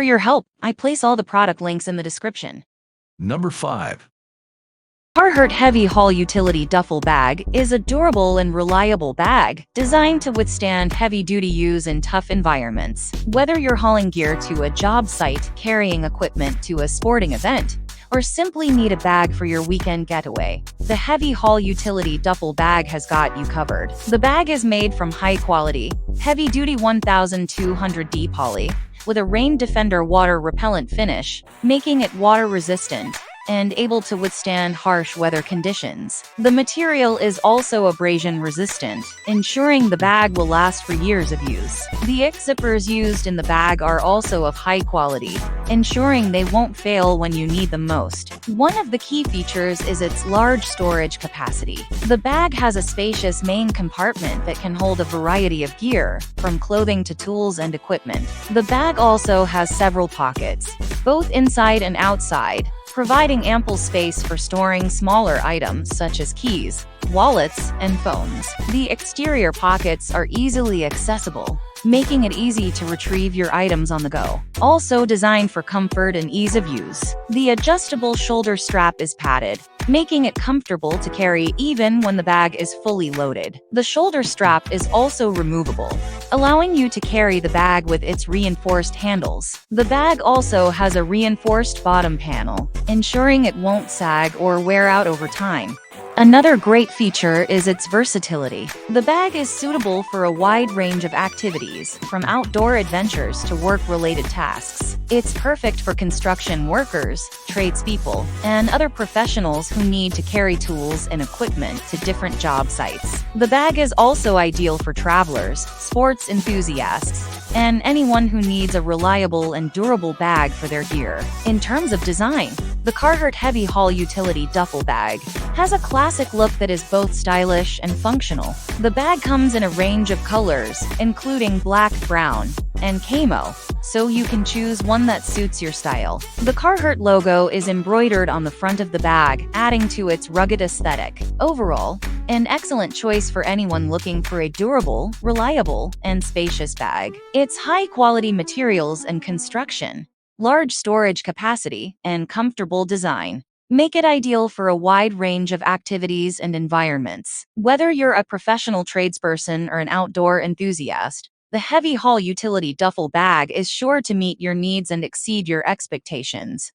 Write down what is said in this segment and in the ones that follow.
your help. I place all the product links in the description. Number 5. Carhartt Heavy Haul Utility Duffel Bag is a durable and reliable bag designed to withstand heavy-duty use in tough environments. Whether you're hauling gear to a job site, carrying equipment to a sporting event, or simply need a bag for your weekend getaway, the Heavy Haul Utility Duffel Bag has got you covered. The bag is made from high-quality, heavy-duty 1200D poly, with a Rain Defender water-repellent finish, making it water-resistant and able to withstand harsh weather conditions. The material is also abrasion-resistant, ensuring the bag will last for years of use. The IC zippers used in the bag are also of high quality, ensuring they won't fail when you need them most. One of the key features is its large storage capacity. The bag has a spacious main compartment that can hold a variety of gear, from clothing to tools and equipment. The bag also has several pockets, both inside and outside, providing ample space for storing smaller items such as keys, wallets, and phones. The exterior pockets are easily accessible, making it easy to retrieve your items on the go. Also designed for comfort and ease of use, the adjustable shoulder strap is padded, making it comfortable to carry even when the bag is fully loaded. The shoulder strap is also removable, allowing you to carry the bag with its reinforced handles. The bag also has a reinforced bottom panel, ensuring it won't sag or wear out over time. Another great feature is its versatility. The bag is suitable for a wide range of activities, from outdoor adventures to work-related tasks. It's perfect for construction workers, tradespeople, and other professionals who need to carry tools and equipment to different job sites. The bag is also ideal for travelers, sports enthusiasts, and anyone who needs a reliable and durable bag for their gear. In terms of design, the Carhartt Heavy Haul Utility Duffel Bag has a classic look that is both stylish and functional. The bag comes in a range of colors, including black, brown, and camo, so you can choose one that suits your style. The Carhartt logo is embroidered on the front of the bag, adding to its rugged aesthetic. Overall, an excellent choice for anyone looking for a durable, reliable, and spacious bag. Its high-quality materials and construction, large storage capacity, and comfortable design make it ideal for a wide range of activities and environments. Whether you're a professional tradesperson or an outdoor enthusiast, the Heavy Haul Utility Duffel Bag is sure to meet your needs and exceed your expectations.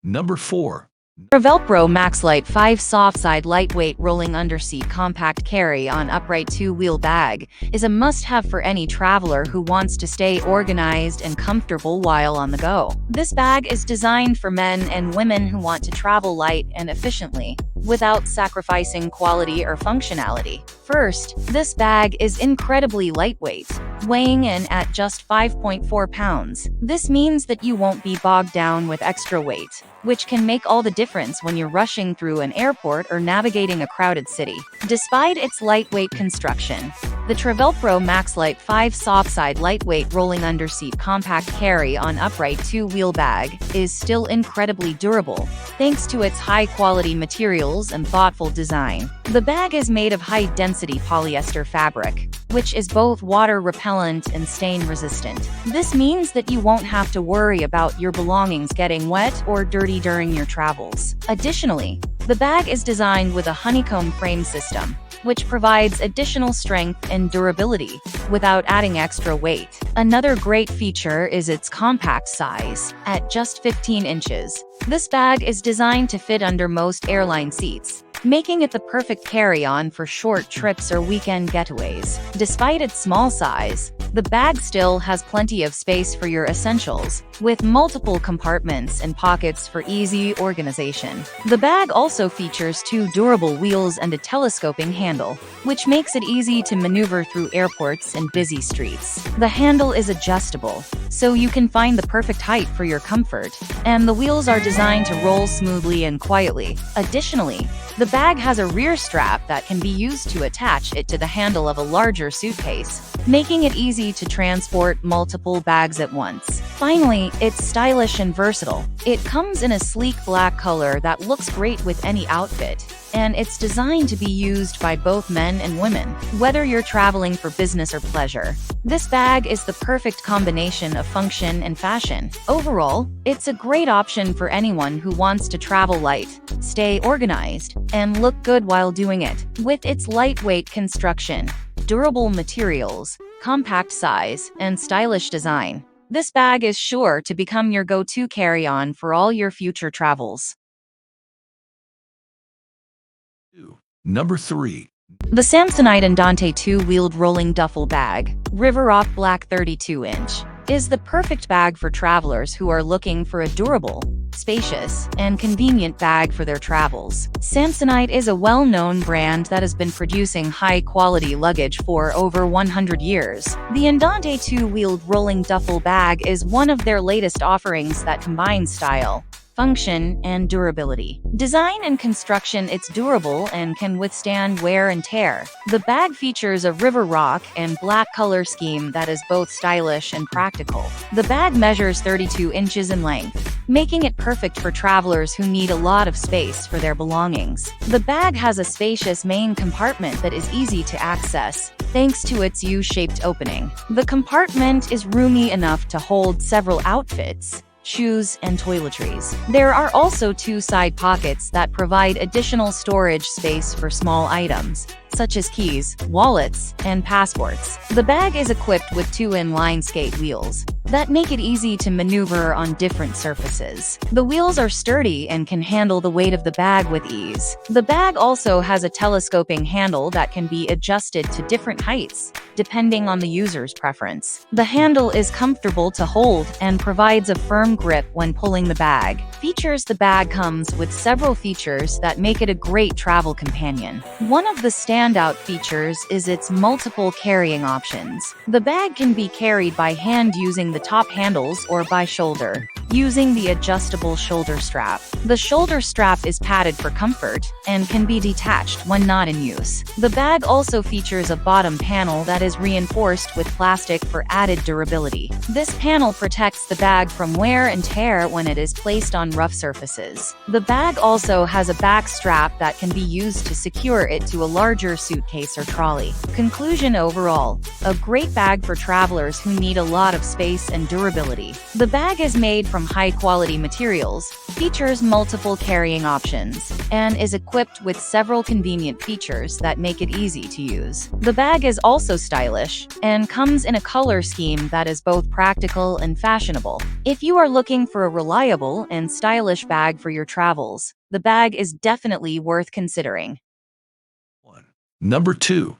Number 4. Travelpro MaxLite 5 Softside Lightweight Rolling Underseat Compact Carry-On Upright 2-Wheel Bag is a must-have for any traveler who wants to stay organized and comfortable while on the go. This bag is designed for men and women who want to travel light and efficiently, without sacrificing quality or functionality. First, this bag is incredibly lightweight, weighing in at just 5.4 pounds. This means that you won't be bogged down with extra weight, which can make all the difference when you're rushing through an airport or navigating a crowded city. Despite its lightweight construction, the Travelpro MaxLite 5 Softside Lightweight Rolling Underseat Compact Carry-On Upright 2-Wheel Bag is still incredibly durable, thanks to its high-quality materials and thoughtful design. The bag is made of high-density polyester fabric, which is both water-repellent and stain-resistant. This means that you won't have to worry about your belongings getting wet or dirty during your travels. Additionally, the bag is designed with a honeycomb frame system, which provides additional strength and durability without adding extra weight. Another great feature is its compact size. At just 15 inches, this bag is designed to fit under most airline seats, making it the perfect carry-on for short trips or weekend getaways. Despite its small size, the bag still has plenty of space for your essentials, with multiple compartments and pockets for easy organization. The bag also features 2 durable wheels and a telescoping handle, which makes it easy to maneuver through airports and busy streets. The handle is adjustable, so you can find the perfect height for your comfort, and the wheels are designed to roll smoothly and quietly. Additionally, the bag has a rear strap that can be used to attach it to the handle of a larger suitcase, making it easy to transport multiple bags at once. Finally, it's stylish and versatile. It comes in a sleek black color that looks great with any outfit, and it's designed to be used by both men and women, whether you're traveling for business or pleasure. This bag is the perfect combination of function and fashion. Overall, it's a great option for anyone who wants to travel light, stay organized, and look good while doing it. With its lightweight construction, durable materials, compact size, and stylish design, this bag is sure to become your go-to carry-on for all your future travels. Number 3. The Samsonite Andante 2-wheeled rolling duffel bag, River Rock Black 32-inch, is the perfect bag for travelers who are looking for a durable, spacious, and convenient bag for their travels. Samsonite is a well-known brand that has been producing high-quality luggage for over 100 years. The Andante 2-wheeled rolling duffel bag is one of their latest offerings that combines style, function, and durability. Design and construction, it's durable and can withstand wear and tear. The bag features a river rock and black color scheme that is both stylish and practical. The bag measures 32 inches in length, making it perfect for travelers who need a lot of space for their belongings. The bag has a spacious main compartment that is easy to access, thanks to its U-shaped opening. The compartment is roomy enough to hold several outfits, shoes, and toiletries. There are also 2 side pockets that provide additional storage space for small items, such as keys, wallets, and passports. The bag is equipped with 2 inline skate wheels that make it easy to maneuver on different surfaces. The wheels are sturdy and can handle the weight of the bag with ease. The bag also has a telescoping handle that can be adjusted to different heights, depending on the user's preference. The handle is comfortable to hold and provides a firm grip when pulling the bag. Features: the bag comes with several features that make it a great travel companion. One of the standout features is its multiple carrying options. The bag can be carried by hand using the top handles or by shoulder, using the adjustable shoulder strap. The shoulder strap is padded for comfort and can be detached when not in use. The bag also features a bottom panel that is reinforced with plastic for added durability. This panel protects the bag from wear and tear when it is placed on rough surfaces. The bag also has a back strap that can be used to secure it to a larger suitcase or trolley. Conclusion: overall, a great bag for travelers who need a lot of space and durability. The bag is made from high-quality materials, features multiple carrying options, and is equipped with several convenient features that make it easy to use. The bag is also stylish and comes in a color scheme that is both practical and fashionable. If you are looking for a reliable and stylish bag for your travels, the bag is definitely worth considering. Number 2.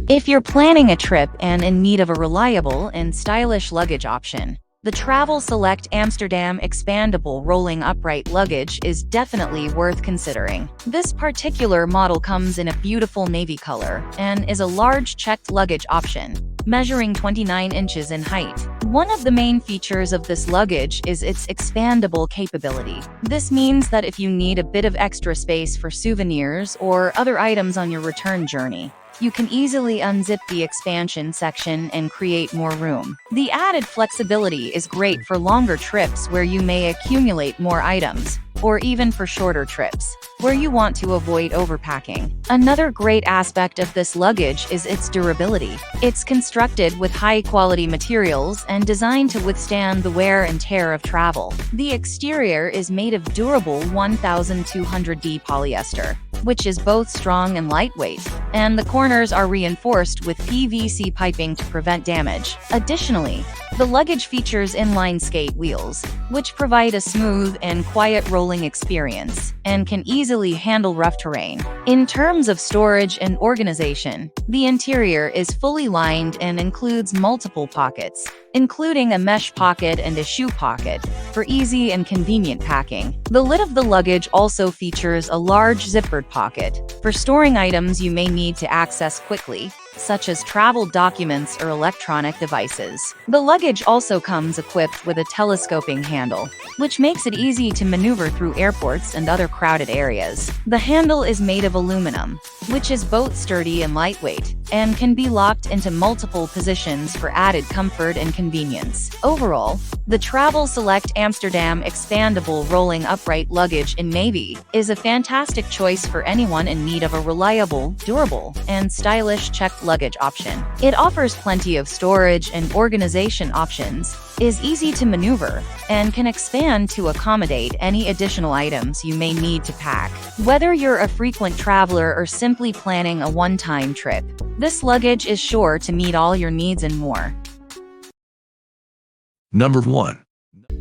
If you're planning a trip and in need of a reliable and stylish luggage option, the Travel Select Amsterdam Expandable Rolling Upright Luggage is definitely worth considering. This particular model comes in a beautiful navy color and is a large checked luggage option, measuring 29 inches in height. One of the main features of this luggage is its expandable capability. This means that if you need a bit of extra space for souvenirs or other items on your return journey, you can easily unzip the expansion section and create more room. The added flexibility is great for longer trips where you may accumulate more items, or even for shorter trips, where you want to avoid overpacking. Another great aspect of this luggage is its durability. It's constructed with high-quality materials and designed to withstand the wear and tear of travel. The exterior is made of durable 1200D polyester, which is both strong and lightweight, and the corners are reinforced with PVC piping to prevent damage. Additionally, the luggage features inline skate wheels, which provide a smooth and quiet rolling experience, and can easily handle rough terrain. In terms of storage and organization, the interior is fully lined and includes multiple pockets, including a mesh pocket and a shoe pocket, for easy and convenient packing. The lid of the luggage also features a large zippered pocket, for storing items you may need to access quickly, such as travel documents or electronic devices. The luggage also comes equipped with a telescoping handle, which makes it easy to maneuver through airports and other crowded areas. The handle is made of aluminum, which is both sturdy and lightweight, and can be locked into multiple positions for added comfort and convenience. Overall, the Travel Select Amsterdam Expandable Rolling Upright Luggage in Navy is a fantastic choice for for anyone in need of a reliable, durable, and stylish checked luggage option. It offers plenty of storage and organization options, is easy to maneuver, and can expand to accommodate any additional items you may need to pack. Whether you're a frequent traveler or simply planning a one-time trip, this luggage is sure to meet all your needs and more. Number 1.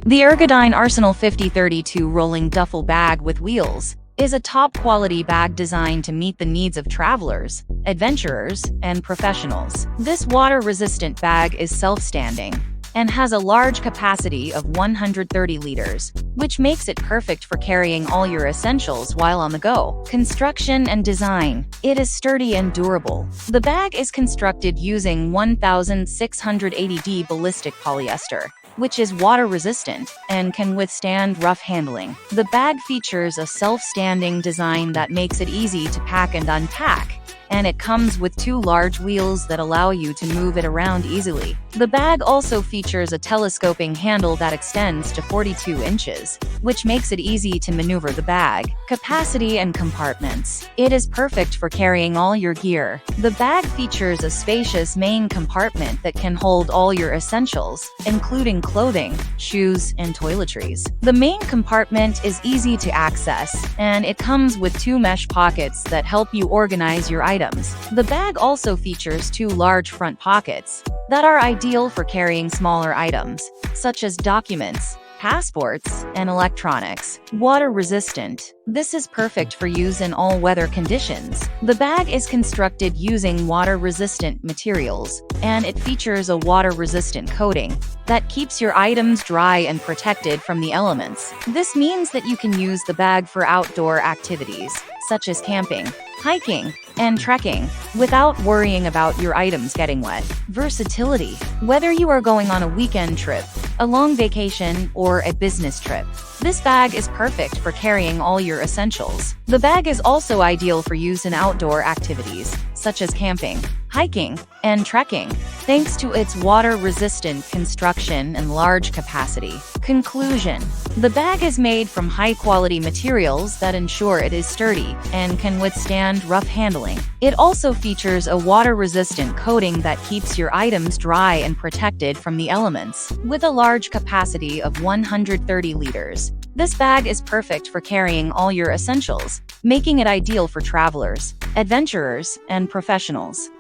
The Ergodyne Arsenal 5032 Rolling Duffel Bag with Wheels is a top-quality bag designed to meet the needs of travelers, adventurers, and professionals. This water-resistant bag is self-standing and has a large capacity of 130 liters, which makes it perfect for carrying all your essentials while on the go. Construction and design. It is sturdy and durable. The bag is constructed using 1680D ballistic polyester, which is water-resistant and can withstand rough handling. The bag features a self-standing design that makes it easy to pack and unpack, and it comes with 2 large wheels that allow you to move it around easily. The bag also features a telescoping handle that extends to 42 inches, which makes it easy to maneuver the bag. Capacity and compartments. It is perfect for carrying all your gear. The bag features a spacious main compartment that can hold all your essentials, including clothing, shoes, and toiletries. The main compartment is easy to access, and it comes with 2 mesh pockets that help you organize your items. The bag also features 2 large front pockets that are ideal for carrying smaller items, such as documents, passports, and electronics. Water-resistant. This is perfect for use in all weather conditions. The bag is constructed using water-resistant materials, and it features a water-resistant coating that keeps your items dry and protected from the elements. This means that you can use the bag for outdoor activities, such as camping, hiking, and trekking, without worrying about your items getting wet. Versatility. Whether you are going on a weekend trip, a long vacation, or a business trip, this bag is perfect for carrying all your essentials. The bag is also ideal for use in outdoor activities, such as camping, hiking, and trekking, thanks to its water-resistant construction and large capacity. Conclusion. The bag is made from high-quality materials that ensure it is sturdy and can withstand rough handling. It also features a water-resistant coating that keeps your items dry and protected from the elements. With a large capacity of 130 liters, this bag is perfect for carrying all your essentials, making it ideal for travelers, adventurers, and professionals.